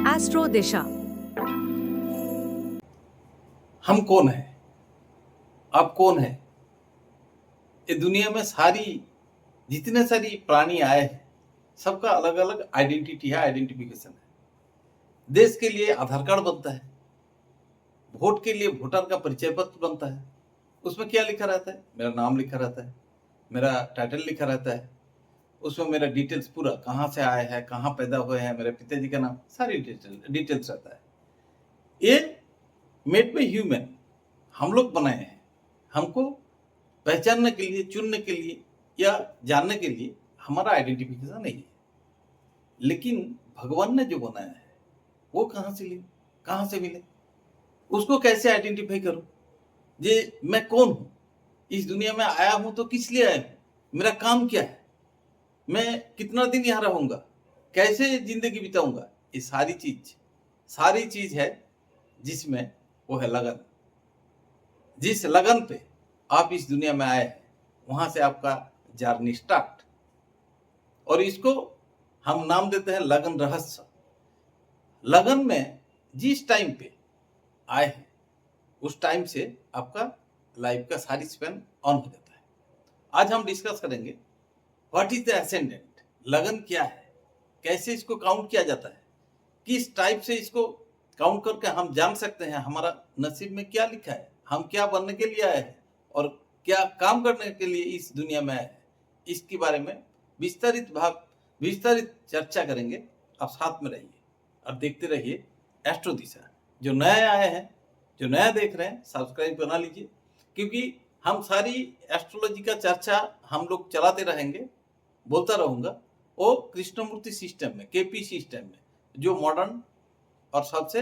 Astro दिशा। हम कौन है? आप कौन है? ये दुनिया में जितने सारी प्राणी आए हैं, सबका अलग अलग आइडेंटिटी है, आइडेंटिफिकेशन है। देश के लिए आधार कार्ड बनता है, वोट के लिए वोटर का परिचय पत्र बनता है। उसमें क्या लिखा रहता है? मेरा नाम लिखा रहता है, मेरा टाइटल लिखा रहता है, उसमें मेरा डिटेल्स पूरा, कहाँ से आए हैं, कहाँ पैदा हुए हैं, मेरे पिताजी का नाम, सारी डिटेल्स रहता है। ये मेड बाय ह्यूमन, हम लोग बनाए हैं। हमको पहचानने के लिए, चुनने के लिए या जानने के लिए हमारा आइडेंटिफिकेशन नहीं है। लेकिन भगवान ने जो बनाया है वो कहाँ से मिले? उसको कैसे आइडेंटिफाई करूं? जे मैं कौन हूं? इस दुनिया में आया हूं तो किस लिए आया हूं? मेरा काम क्या है? मैं कितना दिन यहाँ रहूंगा? कैसे जिंदगी बिताऊंगा? ये सारी चीज है जिसमें वो है लगन। जिस लगन पे आप इस दुनिया में आए हैं, वहां से आपका जर्नी स्टार्ट। और इसको हम नाम देते हैं लगन रहस्य। लगन में जिस टाइम पे आए हैं, उस टाइम से आपका लाइफ का सारी स्पेन ऑन हो जाता है। आज हम डिस्कस करेंगे व्हाट इज द एसेंडेंट। लगन क्या है? कैसे इसको काउंट किया जाता है? किस टाइप से इसको काउंट करके हम जान सकते हैं हमारा नसीब में क्या लिखा है, हम क्या बनने के लिए आए हैं और क्या काम करने के लिए इस दुनिया में आए हैं। इसके बारे में विस्तारित चर्चा करेंगे। आप साथ में रहिए और देखते रहिए एस्ट्रो दिशा। जो नए आए हैं, जो नया देख रहे हैं, सब्सक्राइब बना लीजिए, क्योंकि हम सारी एस्ट्रोलॉजी का चर्चा हम लोग चलाते रहेंगे, बोलता रहूंगा। वो कृष्णमूर्ति सिस्टम में, केपी सिस्टम में, जो मॉडर्न और सबसे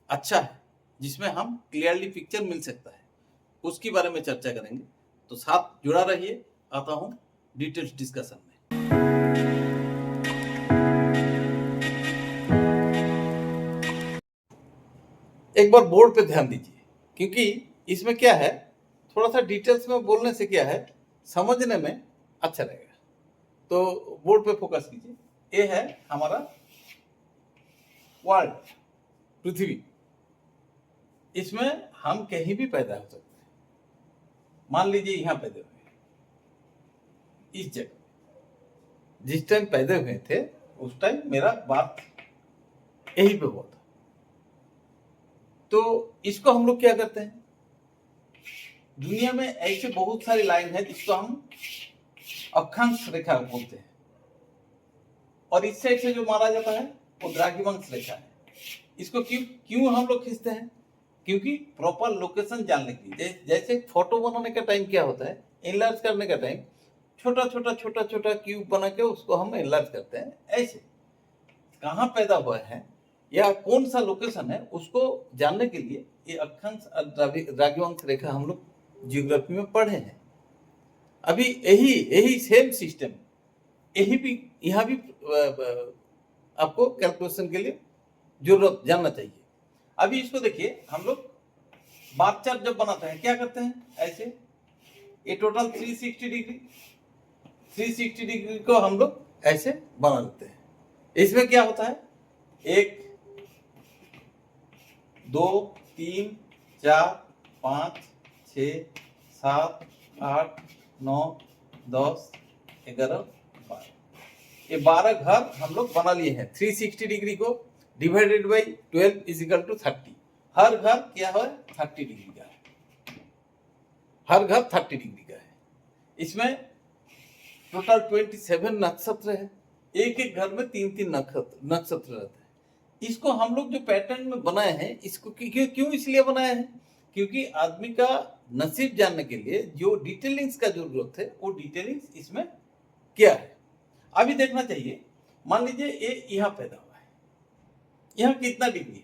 अच्छा है, जिसमें हम क्लियरली पिक्चर मिल सकता है, उसके बारे में चर्चा करेंगे। तो साथ जुड़ा रहिए। आता हूं डिटेल्स डिस्कशन में। एक बार बोर्ड पे ध्यान दीजिए, क्योंकि इसमें क्या है, थोड़ा सा डिटेल्स में बोलने से क्या है, समझने में अच्छा लगेगा। तो बोर्ड पे फोकस कीजिए। ये है हमारा वर्ल्ड, पृथ्वी। इसमें हम कहीं भी पैदा हो सकते हैं। मान लीजिए यहां पैदा हुए, इस जगह जिस टाइम पैदा हुए थे, उस टाइम मेरा बात यहीं पे हुआ था। तो इसको हम लोग क्या करते हैं, दुनिया में ऐसे बहुत सारी लाइन है जिसको हम अक्षांश रेखा बोलते हैं, और इस साइड से जो मारा जाता है वो द्राघिमांश रेखा है। इसको क्यों हम लोग खींचते हैं? क्योंकि प्रॉपर लोकेशन जानने के लिए। जैसे फोटो बनाने का टाइम क्या होता है, एनलार्ज करने का टाइम, छोटा क्यूब बना के उसको हम एनलार्ज करते हैं। ऐसे कहाँ पैदा हुआ है या कौन सा लोकेशन है, उसको जानने के लिए ये अक्षांश द्राघिमांश रेखा हम लोग जियोग्राफी में पढ़े हैं। अभी यही सेम सिस्टम यही भी यहाँ भी आपको कैलकुलेशन के लिए जरूरत जानना चाहिए। अभी इसको देखिए, हम लोग बार चार्ट जब बनाते हैं क्या करते हैं, ऐसे ये टोटल 360 डिग्री को हम लोग ऐसे बना लेते हैं। इसमें क्या होता है, 1 2 3 4 5 6 7 8 9 10 11 12, ये 12 घर हम लोग बना लिए हैं। 360 डिग्री को divided by 12 is equal to 30। हर घर क्या है, 30 डिग्री का है। हर घर 30 डिग्री का है। इसमें टोटल 27 नक्षत्र है। एक एक घर में 3 नक्षत्र रहते हैं। इसको हम लोग जो पैटर्न में बनाए हैं, इसको क्यों इसलिए बनाए हैं, क्योंकि आदमी का नसीब जानने के लिए जो डिटेलिंग्स का जरूरत है, वो डिटेलिंग्स इसमें क्या है अभी देखना चाहिए। मान लीजिए ये यहाँ पैदा हुआ है, यहाँ कितना डिग्री है,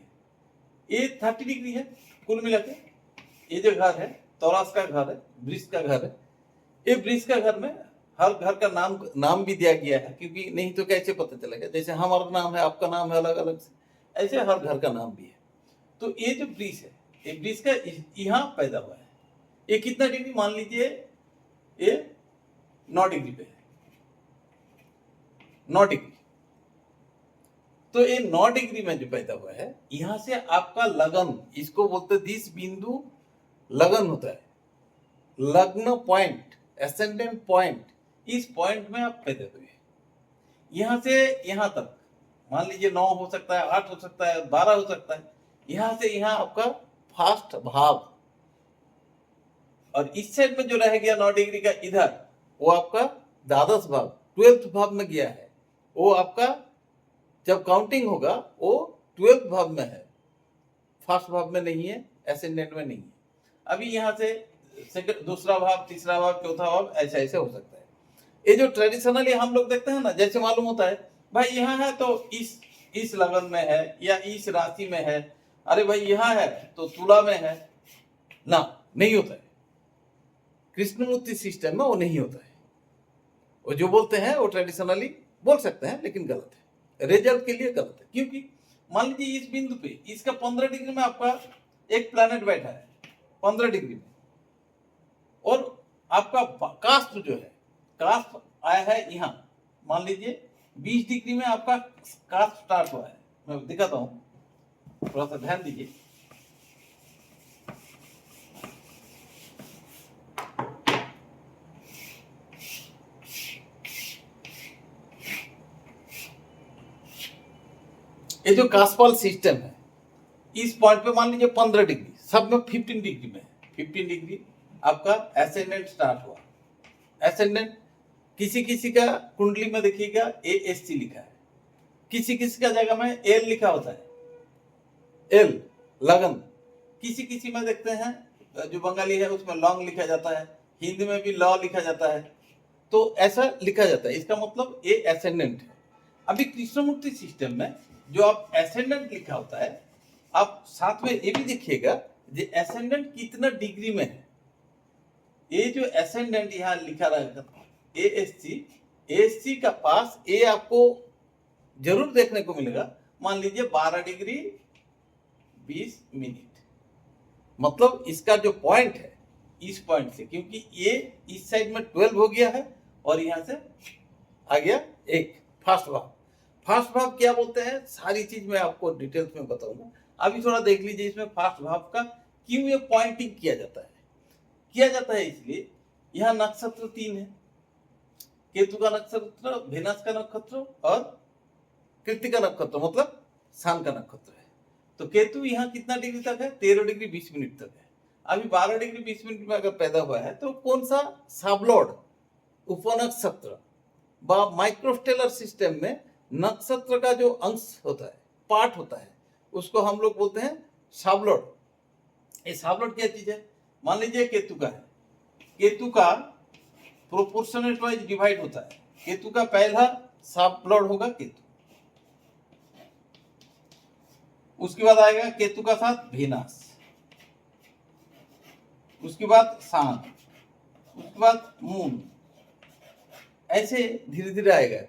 ये 30 डिग्री है कुल मिला के। ये जो घर है, तौरास का घर है, वृष का घर है। ये वृष का घर में हर घर का नाम भी दिया गया है, क्योंकि नहीं तो कैसे पता चलेगा। जैसे हमारा नाम है, आपका नाम है अलग अलग से, ऐसे हर घर का नाम भी है। तो ये जो वृष है, ये वृष का यहाँ पैदा हुआ है। ये कितना डिग्री, मान लीजिए ये 9 डिग्री पे है, 9 डिग्री। तो ये 9 डिग्री में जो पैदा हुआ है, यहां से आपका लगन, इसको बोलते हैं दिस बिंदु लगन होता है, लग्न पॉइंट, एसेंडेंट पॉइंट, इस पॉइंट में आप पैदा हुए। यहां से यहां तक मान लीजिए 9 हो सकता है, 8 हो सकता है, 12 हो सकता है, यहां से यहां आपका फर्स्ट भाव, और इस साइड में जो रह गया 9 डिग्री का इधर, वो आपका द्वादश भाव, 12th भाव में गया है। वो आपका जब काउंटिंग होगा वो 12th भाव में है, फर्स्ट भाव में नहीं है, एसेंडेंट में नहीं है। अभी यहाँ से सेकंड, दूसरा भाव, तीसरा भाव, चौथा भाव, ऐसे ऐसे हो सकता है। ये जो ट्रेडिशनली हम लोग देखते हैं ना, जैसे मालूम होता है भाई यहाँ है तो इस लगन में है या इस राशि में है, अरे भाई यहाँ है तो तुला में है ना, नहीं होता है। कृष्णमूर्ति सिस्टम में वो नहीं होता है। वो जो बोलते हैं वो ट्रेडिशनली बोल सकते हैं, लेकिन गलत है, रिजल्ट के लिए गलत है। क्योंकि मान लीजिए इस बिंदु पे इसका 15 डिग्री में आपका एक प्लैनेट बैठा है 15 डिग्री में, और आपका कास्ट जो है, कास्ट आया है यहाँ, मान लीजिए 20 डिग्री में आपका कास्ट स्टार्ट हुआ है। मैं दिखाता हूँ, थोड़ा सा ध्यान दीजिए। ये जो कास्पाल सिस्टम है, इस पॉइंट पे मान लीजिए 15 डिग्री, सब में 15 डिग्री में है। 15 डिग्री आपका एसेंडेंट स्टार्ट हुआ। एसेंडेंट किसी किसी का कुंडली में देखिएगा ASC लिखा है, किसी किसी का जगह में L लिखा होता है, L लगन। किसी किसी में देखते हैं, जो बंगाली है उसमें लॉन्ग लिखा जाता है, हिंदी में भी लॉ लिखा जाता है, तो ऐसा लिखा जाता है। इसका मतलब ये एसेंडेंट है। अभी कृष्णमूर्ति सिस्टम में जो आप एसेंडेंट लिखा होता है, आप साथ में ये भी देखिएगा कि एसेंडेंट कितना डिग्री में है। ये जो एसेंडेंट यहाँ लिखा रहेगा ASC का पास ये आपको जरूर देखने को मिलेगा। मान लीजिए 12 डिग्री 20 मिनट, मतलब इसका जो पॉइंट है, इस पॉइंट से, क्योंकि ये इस साइड में 12 हो गया है और यहाँ से आ गया एक फर्स्ट भाव। फर्स्ट भाव क्या बोलते हैं, सारी चीज मैं आपको डिटेल्स में बताऊंगा। अभी थोड़ा देख लीजिए इसमें फर्स्ट भाव का क्यों ये पॉइंटिंग किया जाता है। किया जाता है इसलिए यहाँ नक्षत्र 3 है, केतु का नक्षत्र, वेनस का नक्षत्र और कृत्तिका नक्षत्र, मतलब सन का नक्षत्र है। तो केतु यहाँ कितना डिग्री तक है, 13 डिग्री 20 मिनट तक है। अभी 12 डिग्री 20 मिनट में अगर पैदा हुआ है तो कौन सा साबलॉर्ड उपनक्षत्र व माइक्रोस्टेलर सिस्टम में नक्षत्र का जो अंश होता है, पार्ट होता है, उसको हम लोग बोलते हैं साबलॉर्ड। ये साबलॉर्ड क्या चीज है, मान लीजिए केतु का है, केतु का प्रोपोर्शनेट वाइज डिवाइड होता है। केतु का पहला साबलॉर्ड होगा केतु, उसके बाद आएगा केतु का साथ वेनस, उसके बाद सन, उसके बाद मून, ऐसे धीरे धीरे आएगा।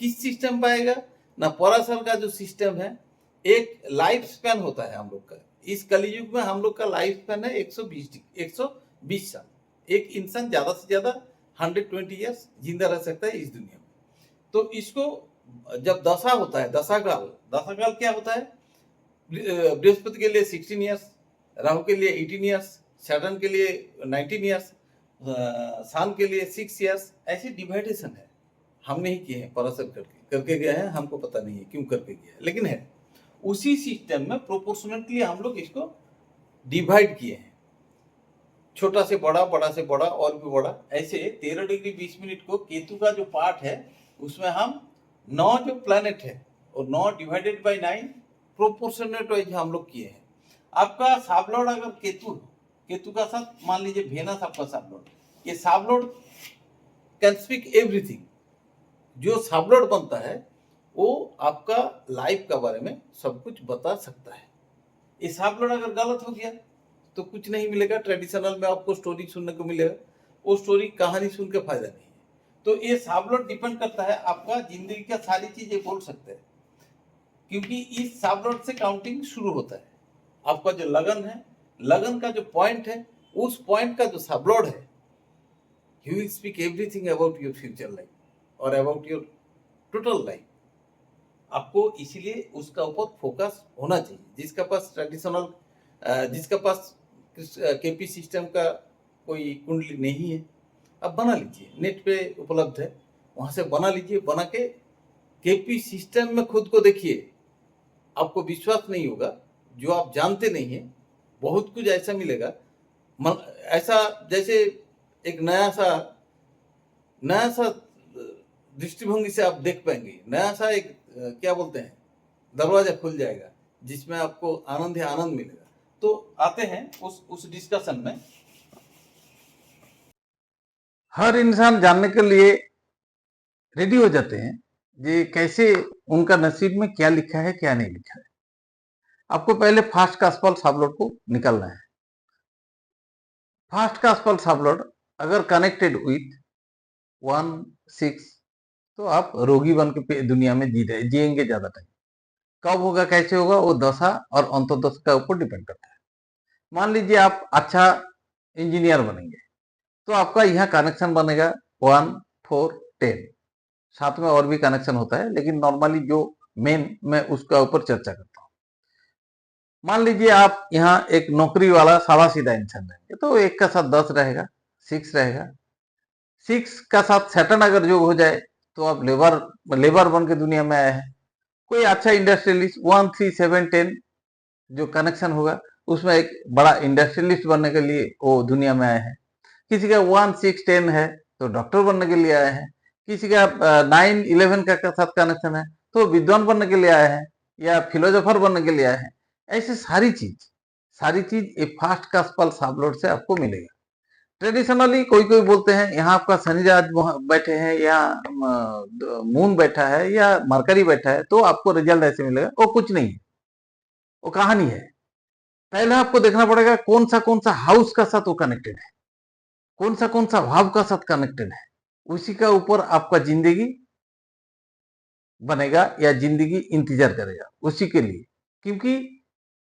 किस सिस्टम पर आएगा ना, पराशर का जो सिस्टम है, एक लाइफ स्पैन होता है हम लोग का। इस कलयुग में हम लोग का लाइफ स्पैन है 120 साल। एक इंसान ज्यादा से ज्यादा 120 ईयर्स जिंदा रह सकता है इस दुनिया में। तो इसको जब दशा होता है, दशा काल क्या होता है, बृहस्पति के लिए 16 ईयर्स, राहु के लिए 18 ईयर्स, सैटर्न के लिए 19 ईयर्स, सन के लिए 6 ईयर्स, ऐसे डिवाइडेशन है। हम नहीं किए हैं, पराशर करके गए हैं, हमको पता नहीं है क्यों करके गया है, लेकिन है। उसी सिस्टम में प्रोपोर्शनेटली हम लोग इसको डिवाइड किए हैं, छोटा से बड़ा, बड़ा से बड़ा और भी बड़ा, ऐसे 13 डिग्री 20 मिनट को केतु का जो पार्ट है उसमें हम 9 जो प्लैनेट है और 9 डिवाइडेड बाय 9 प्रोपोर्शनेट वाइज हम लोग किए हैं। आपका साबलॉर्ड अगर केतु का साथ मान लीजिए वेनस आपका साबलॉर्ड, ये साबलॉर्ड कैन स्पीक एवरीथिंग। जो साबलॉर्ड बनता है वो आपका लाइफ का बारे में सब कुछ बता सकता है। ये साबलॉर्ड अगर गलत हो गया तो कुछ नहीं मिलेगा। ट्रेडिशनल में आपको स्टोरी सुनने को मिलेगा, वो स्टोरी कहानी सुन के फायदा नहीं है। तो ये साबलॉर्ड डिपेंड करता है, आपका जिंदगी का सारी चीजें बोल सकते हैं, क्योंकि इस साबलॉर्ड से काउंटिंग शुरू होता है। आपका जो लगन है, लगन का जो पॉइंट है, उस पॉइंट का जो साबलॉर्ड है, he will speak everything about your future life और अबाउट योर टोटल लाइफ। आपको इसीलिए उसका ऊपर फोकस होना चाहिए। जिसका पास ट्रेडिशनल जिसका पास केपी सिस्टम का कोई कुंडली नहीं है, आप बना लीजिए, नेट पे उपलब्ध है, वहां से बना लीजिए। बना के केपी सिस्टम में खुद को देखिए, आपको विश्वास नहीं होगा, जो आप जानते नहीं है बहुत कुछ ऐसा मिलेगा। ऐसा जैसे एक नया सा दृष्टिभंगी से आप देख पाएंगे, नया सा एक क्या बोलते हैं, दरवाजा खुल जाएगा जिसमें आपको आनंद ही आनंद मिलेगा। तो आते हैं उस डिस्कशन में। हर इंसान जानने के लिए रेडी हो जाते हैं ये कैसे उनका नसीब में क्या लिखा है क्या नहीं लिखा है। आपको पहले फास्ट कास्पल सबलोड को निकालना है। फास्ट कास्पल सबलोड अगर कनेक्टेड विथ 1-6 तो आप रोगी बन के दुनिया में जिएंगे ज्यादा टाइम। कब होगा कैसे होगा वो दशा और अंतर्दशा का ऊपर डिपेंड करता है। मान लीजिए आप अच्छा इंजीनियर बनेंगे तो आपका यहाँ कनेक्शन बनेगा 1, 4, 10। साथ में और भी कनेक्शन होता है लेकिन नॉर्मली जो मेन मैं उसका ऊपर चर्चा करता हूँ। मान लीजिए आप यहाँ एक नौकरी वाला सादा सीधा इंसान रहेंगे तो 1 का साथ 10 रहेगा, 6 रहेगा। 6 का साथ सैटर्न अगर योग हो जाए तो आप लेबर बन के दुनिया में आए हैं। कोई अच्छा इंडस्ट्रियलिस्ट 1, 3, 7, 10 जो कनेक्शन होगा उसमें एक बड़ा इंडस्ट्रियलिस्ट बनने के लिए वो दुनिया में आए हैं। किसी का 1, 6, 10 है तो डॉक्टर बनने के लिए आए हैं। किसी का 9, 11 का साथ कनेक्शन है तो विद्वान बनने के लिए आए हैं या फिलोसोफर बनने के लिए आए हैं। ऐसे सारी चीज एक फास्ट कास्पल सबलोड से आपको मिलेगा। ट्रेडिशनली कोई बोलते हैं यहाँ आपका शनि राज बैठे हैं या मून बैठा है या मरकरी बैठा है तो आपको रिजल्ट ऐसे मिलेगा। वो कुछ नहीं है, वो कहानी है। पहले आपको देखना पड़ेगा कौन सा हाउस का साथ वो कनेक्टेड है, कौन सा भाव का साथ कनेक्टेड है, उसी का ऊपर आपका जिंदगी बनेगा या जिंदगी इंतजार करेगा उसी के लिए। क्योंकि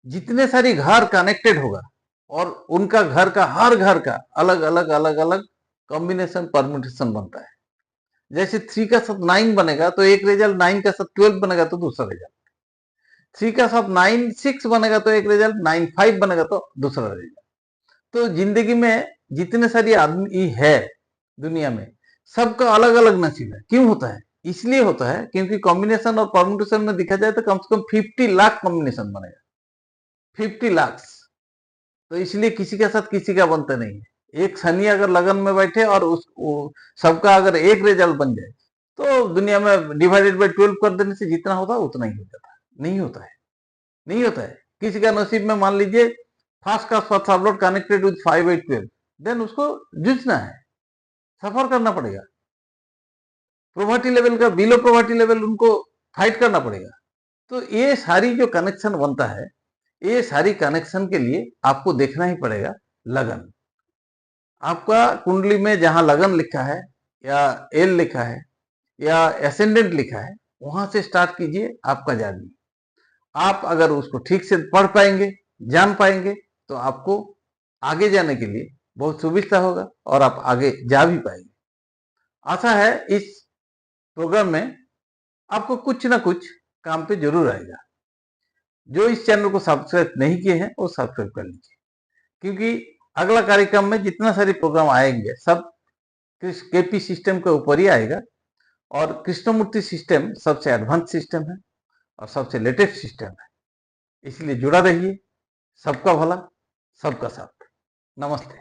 जितने सारी घर कनेक्टेड होगा और उनका हर घर का अलग अलग कॉम्बिनेशन परम्यूटेशन बनता है। जैसे 3 का साथ 9 बनेगा तो एक रिजल्ट, 9 का साथ 12 बनेगा तो दूसरा रिजल्ट, 3 का साथ 9, 6 बनेगा तो एक रिजल्ट, 9, 5 बनेगा तो दूसरा रिजल्ट। तो जिंदगी में जितने सारी आदमी है दुनिया में सबका अलग अलग नसीब है। क्यों होता है? इसलिए होता है क्योंकि कॉम्बिनेशन और परम्यूटेशन में देखा जाए तो कम से कम 50 लाख कॉम्बिनेशन बनेगा, 50 लाख। तो इसलिए किसी के साथ किसी का बनता नहीं है। एक शनि अगर लगन में बैठे और सबका अगर एक रिजल्ट बन जाए तो दुनिया में डिवाइडेड बाय 12 कर देने से जितना होता है उतना ही हो जाता है। नहीं होता है, नहीं होता है। किसी का नसीब में मान लीजिए फास्ट का सबलोड कनेक्टेड विद 5, 8, 12, देन उसको जूझना है, सफर करना पड़ेगा। प्रोवर्टी लेवल का बिलो प्रोवर्टी लेवल उनको फाइट करना पड़ेगा। तो ये सारी जो कनेक्शन बनता है, ये सारी कनेक्शन के लिए आपको देखना ही पड़ेगा लगन। आपका कुंडली में जहां लगन लिखा है या एल लिखा है या एसेंडेंट लिखा है वहां से स्टार्ट कीजिए आपका जर्नी। आप अगर उसको ठीक से पढ़ पाएंगे, जान पाएंगे तो आपको आगे जाने के लिए बहुत सुविधा होगा और आप आगे जा भी पाएंगे। आशा है इस प्रोग्राम में आपको कुछ ना कुछ काम पे जरूर आएगा। जो इस चैनल को सब्सक्राइब नहीं किए हैं वो सब्सक्राइब कर लीजिए, क्योंकि अगला कार्यक्रम में जितना सारे प्रोग्राम आएंगे सब केपी सिस्टम के ऊपर ही आएगा। और कृष्णमूर्ति सिस्टम सबसे एडवांस सिस्टम है और सबसे लेटेस्ट सिस्टम है। इसलिए जुड़ा रहिए। सबका भला, सबका साथ। नमस्ते।